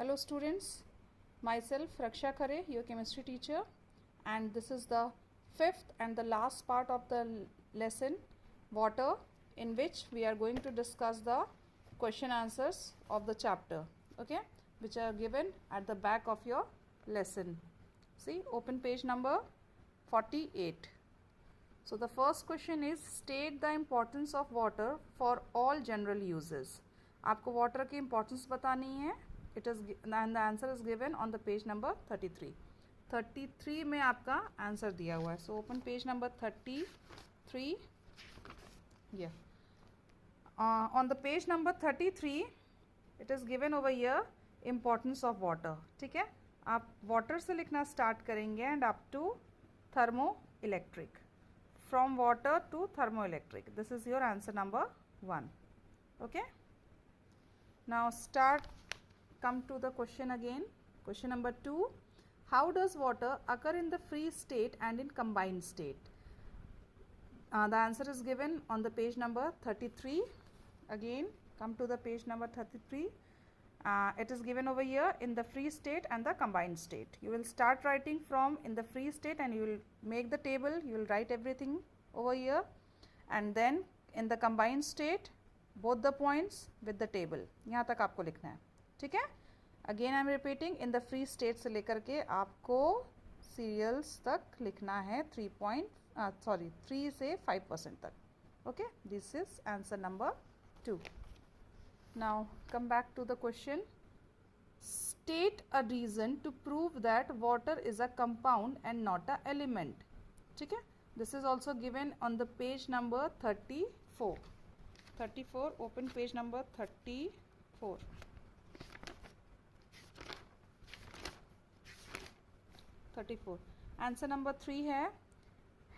Hello students, myself Raksha Khare, your chemistry teacher, and this is the fifth and the last part of the lesson water, in which we are going to discuss the question answers of the chapter, okay, which are given at the back of your lesson. See, open page number 48. So the first question is state the importance of water for all general uses. आपको water की importance बतानी है. It is and the answer is given on the page number 33 में आपका answer दिया हुआ है. So open page number 33. या on the page number 33 it is given over year importance of water. ठीक है, आप वाटर से लिखना स्टार्ट करेंगे and up to thermo electric. From water to thermo electric. This is your answer number 1. Okay, now come to the question again. Question number 2. How does water occur in the free state and in combined state? The answer is given on the page number 33. Again, come to the page number 33. It is given over here in the free state and the combined state. You will start writing from in the free state and you will make the table. You will write everything over here, and then in the combined state both the points with the table. यहाँ तक आपको लिखना है. ठीक है, again I am repeating, in the free state से लेकर के आपको सीरियल्स तक लिखना है 3 से 5% तक. Okay, this is answer number 2. Now come back to the question. State a reason to prove that water is a compound and not a element. ठीक है, this is also given on the page number 34. Open page number 34. 34. Answer number 3 है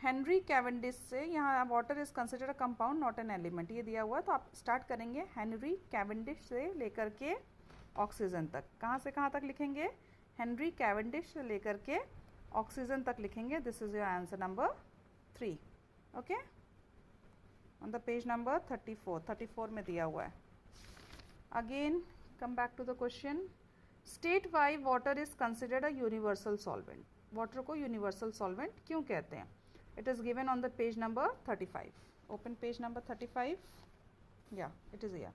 Henry Cavendish से. यहाँ water is considered a compound not an element, ये दिया हुआ है. तो आप स्टार्ट करेंगे हेनरी कैवेंडिश से लेकर के ऑक्सीजन तक. कहाँ से कहाँ तक लिखेंगे? हेनरी कैवेंडिश से लेकर के ऑक्सीजन तक लिखेंगे. This is your answer number 3. Okay, on the page number 34 में दिया हुआ है. Again come back to the question. State why water is considered a universal solvent. Water को यूनिवर्सल सॉल्वेंट क्यों कहते हैं? It is given on the page number 35. Open page number 35. या it is या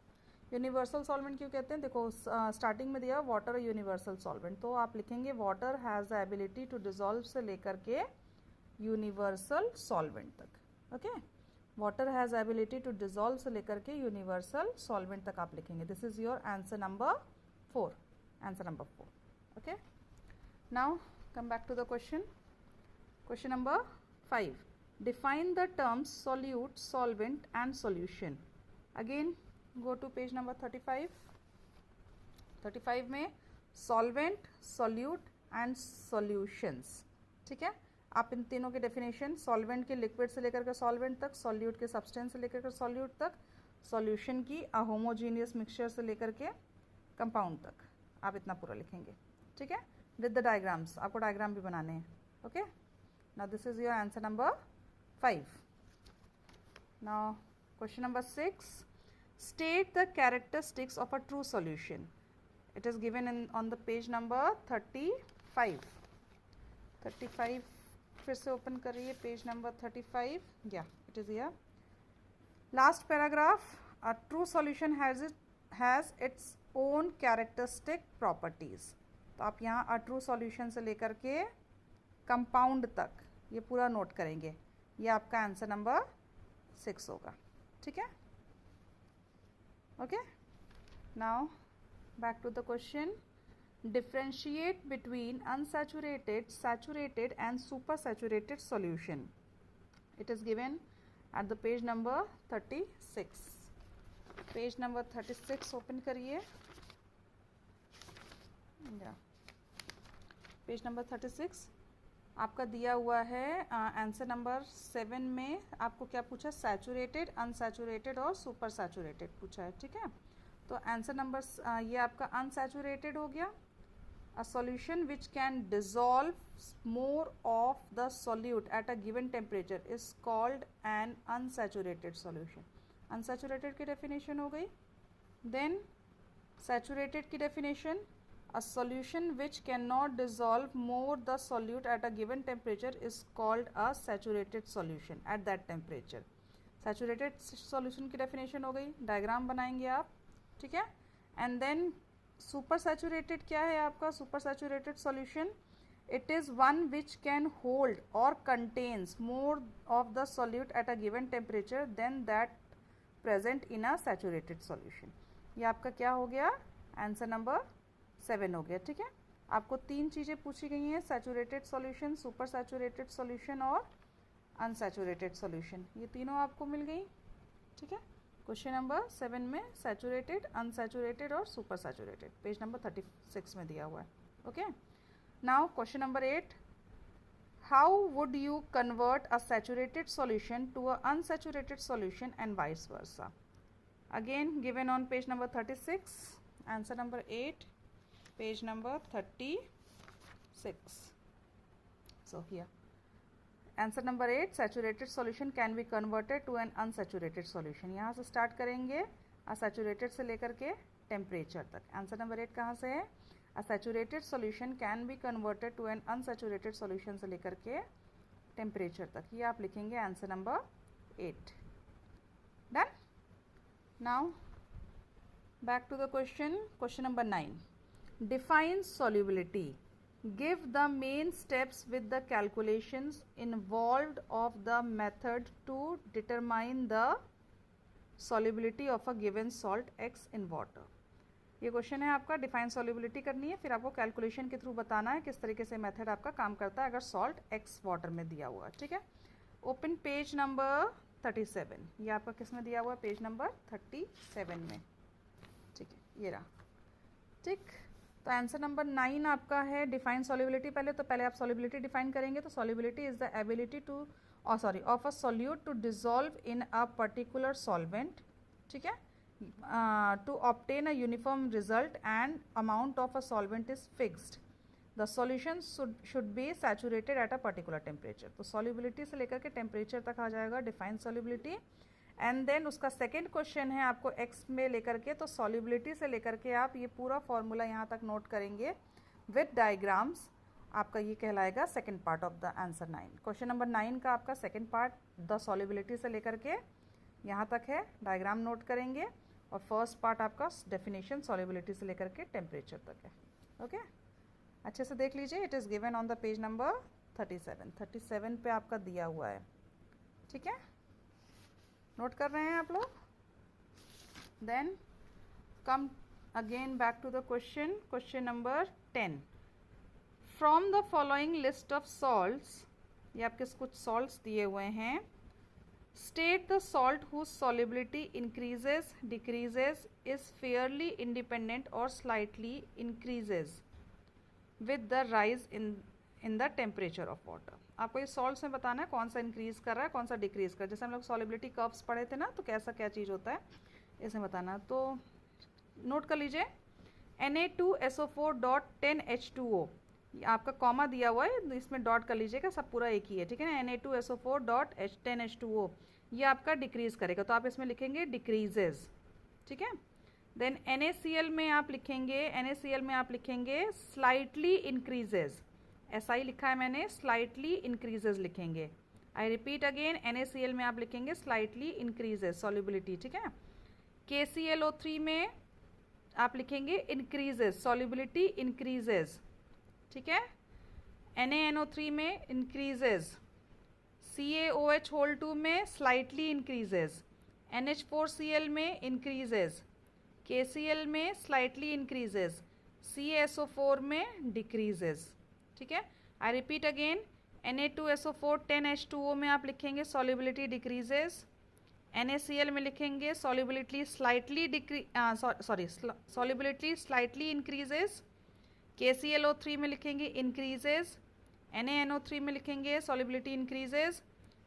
यूनिवर्सल सॉल्वेंट क्यों कहते हैं? देखो, स्टार्टिंग में दिया वाटर यूनिवर्सल सॉल्वेंट, तो आप लिखेंगे water has the ability to dissolve से लेकर के यूनिवर्सल सॉल्वेंट तक. Okay, water has ability to dissolve से लेकर के यूनिवर्सल सॉल्वेंट तक आप लिखेंगे. This is your answer number 4. Answer number 4. Okay, now come back to the question. Question number 5. Define the terms solute, solvent and solution. Again go to page number 35. 35 में solvent, solute and solutions. ठीक है, आप इन तीनों के definition, solvent के liquid से लेकर के सॉल्वेंट तक, सॉल्यूट के सब्सटेंस से लेकर के सॉल्यूट तक, सॉल्यूशन की होमोजीनियस मिक्सचर से लेकर के कंपाउंड तक, आप इतना पूरा लिखेंगे. ठीक है, विद द डायग्राम्स. आपको डायग्राम भी बनाने हैं. Okay, now this is your answer number 5. Now question number 6. State the characteristics of a true solution. It is given in on the page number 35. फिर से ओपन करिए पेज नंबर 35. या it is here. Last paragraph. A true solution has its own characteristic properties. तो आप यहाँ a true solution से लेकर के कंपाउंड तक ये पूरा नोट करेंगे. ये आपका आंसर नंबर 6 होगा. ठीक है, okay. Now back to the question. Differentiate between unsaturated, saturated and super saturated solution. It is given at the page number 36. Page number 36 open करिए. या पेज नंबर 36 आपका दिया हुआ है. आंसर नंबर 7 में आपको क्या पूछा? सैचुरेटेड, अनसैचुरेटेड और सुपर सैचुरेटेड पूछा है. ठीक है, तो आंसर नंबर ये आपका अनसैचुरेटेड हो गया. A solution which can dissolve more of the solute at a given temperature is called an unsaturated solution. Unsaturated की डेफिनेशन हो गई. देन सैचुरेटेड की definition, A solution which cannot dissolve more the solute at a given temperature is called a saturated solution at that temperature. Saturated solution की definition हो गई, diagram बनाएंगे आप, ठीक है. And then super saturated क्या है आपका? super saturated solution, it is one which can hold or contains more of the solute at a given temperature than that present in a saturated solution. ये आपका क्या हो गया? आंसर नंबर 7 हो गया, ठीक है. आपको 3 चीज़ें पूछी गई हैं, saturated solution, super saturated solution और अनसैचुरेटेड सॉल्यूशन. ये तीनों आपको मिल गई, ठीक है. क्वेश्चन नंबर 7 में सैचुरेटेड, अनसैचुरेटेड और सुपर सैचुरेटेड, पेज नंबर 36 में दिया हुआ है. Okay. Now question number 8, how would you convert a saturated solution to a unsaturated solution and vice versa. Again given on page number 36, answer number 8, page number 36. So here answer number 8, saturated solution can be converted to an unsaturated solution. यहाँ से start करेंगे असैचुरेटेड से लेकर के temperature तक. Answer number 8 कहाँ से है? A saturated solution can be converted to an unsaturated solution से लेकर के टेम्परेचर तक. ये आप लिखेंगे answer number 8. Done. Now back to the question number 9. Define solubility. Give the main steps with the calculations involved of the method to determine the solubility of a given salt X in water. ये question है आपका, define solubility करनी है, फिर आपको calculation के through बताना है किस तरीके से मेथड आपका काम करता है अगर सॉल्ट X वाटर में दिया हुआ है, ठीक है. Open page number 37. ये आपका किस में दिया हुआ है? पेज नंबर 37 में, ठीक है. ये रहा, ठीक. तो आंसर नंबर 9 आपका है डिफाइन सॉल्युबिलिटी. पहले आप सॉल्युबिलिटी डिफाइन करेंगे. तो solubility is the ability to of a solute to dissolve in a particular solvent, ठीक है, to obtain a uniform result and amount of a solvent is fixed. The solution should be saturated at a particular temperature. तो solubility से लेकर के temperature तक आ जाएगा define solubility. And then उसका सेकेंड क्वेश्चन है आपको एक्स में लेकर के, तो सॉल्युबिलिटी से लेकर के आप ये पूरा फॉर्मूला यहाँ तक नोट करेंगे विद डायग्राम्स. आपका ये कहलाएगा second part of the answer 9. Question number 9 का आपका सेकेंड पार्ट द सॉल्युबिलिटी से लेकर के यहाँ तक है, डायग्राम नोट करेंगे. और फर्स्ट पार्ट आपका डेफिनेशन सॉल्युबिलिटी से लेकर के टेम्परेचर तक है. ओके, अच्छे से देख लीजिए. It is given on the page number 37 पे आपका दिया हुआ है, ठीक है. नोट कर रहे हैं आप लोग. Then come again back to the question number 10. From the following list of salts, ये आपके कुछ सॉल्ट्स दिए हुए हैं. State the salt whose solubility increases decreases is fairly independent और slightly increases with the rise in the temperature of water. आपको ये salts में बताना है कौन सा इंक्रीज कर रहा है कौन सा डिक्रीज कर रहा है. जैसे हम लोग सॉल्युबिलिटी कर्व्स पढ़े थे ना, तो कैसा क्या चीज़ होता है इसमें बताना. तो नोट कर लीजिए Na2SO4.10H2O, आपका कॉमा दिया हुआ है, इसमें डॉट कर लीजिएगा, सब पूरा एक ही है, ठीक है ना. Na2SO4.10H2O ये आपका डिक्रीज करेगा, तो आप इसमें लिखेंगे डिक्रीजेज, ठीक है. देन NaCl में आप लिखेंगे स्लाइटली इंक्रीजेज. ऐसा ही लिखा है मैंने, स्लाइटली इंक्रीजेज लिखेंगे. आई रिपीट अगेन, NaCl में आप लिखेंगे स्लाइटली इंक्रीजेज सॉल्युबिलिटी, ठीक है. KClO3 में आप लिखेंगे इंक्रीजेज सॉल्युबिलिटी इंक्रीजेज, ठीक है. NaNO3 में इंक्रीजेज. CaOH2 में स्लाइटली इंक्रीजेज. NH4Cl में इंक्रीजेज. KCl में स्लाइटली इंक्रीजेज. CaSO4 में डिक्रीजेज, ठीक है. I repeat again, Na2SO4 10H2O में आप लिखेंगे सॉल्युबिलिटी डिक्रीजेज. NaCl में लिखेंगे solubility solubility slightly increases. KClO3 में लिखेंगे इंक्रीजेज. NaNO3 में लिखेंगे सॉल्युबिलिटी इंक्रीजेज.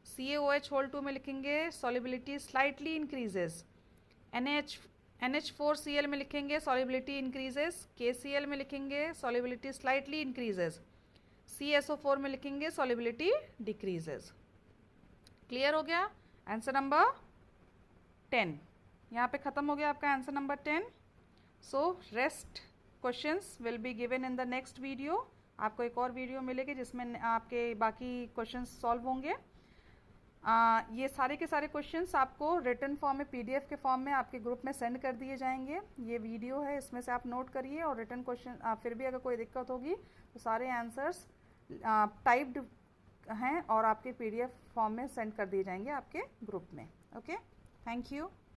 CaOH2 में लिखेंगे सॉल्युबिलिटी स्लाइटली इंक्रीजेज. NH4Cl में लिखेंगे सॉल्युबिलिटी इंक्रीजेज. KCl में लिखेंगे सॉल्युबिलिटी स्लाइटली इंक्रीजेज. CaSO4 में लिखेंगे सॉल्युबिलिटी डिक्रीजेज. क्लियर हो गया? आंसर नंबर 10 यहाँ पे ख़त्म हो गया आपका answer number 10. So rest questions will be given in the next video. आपको एक और वीडियो मिलेगी जिसमें आपके बाकी क्वेश्चंस सॉल्व होंगे। ये सारे के सारे क्वेश्चंस आपको रिटन फॉर्म में PDF के फॉर्म में आपके ग्रुप में सेंड कर दिए जाएंगे। ये वीडियो है, इसमें से आप नोट करिए और रिटन क्वेश्चन फिर भी अगर कोई दिक्कत होगी तो सारे आंसर्स टाइप्ड हैं और आपके PDF फॉर्म में सेंड कर दिए जाएंगे आपके ग्रुप में। Okay, thank you.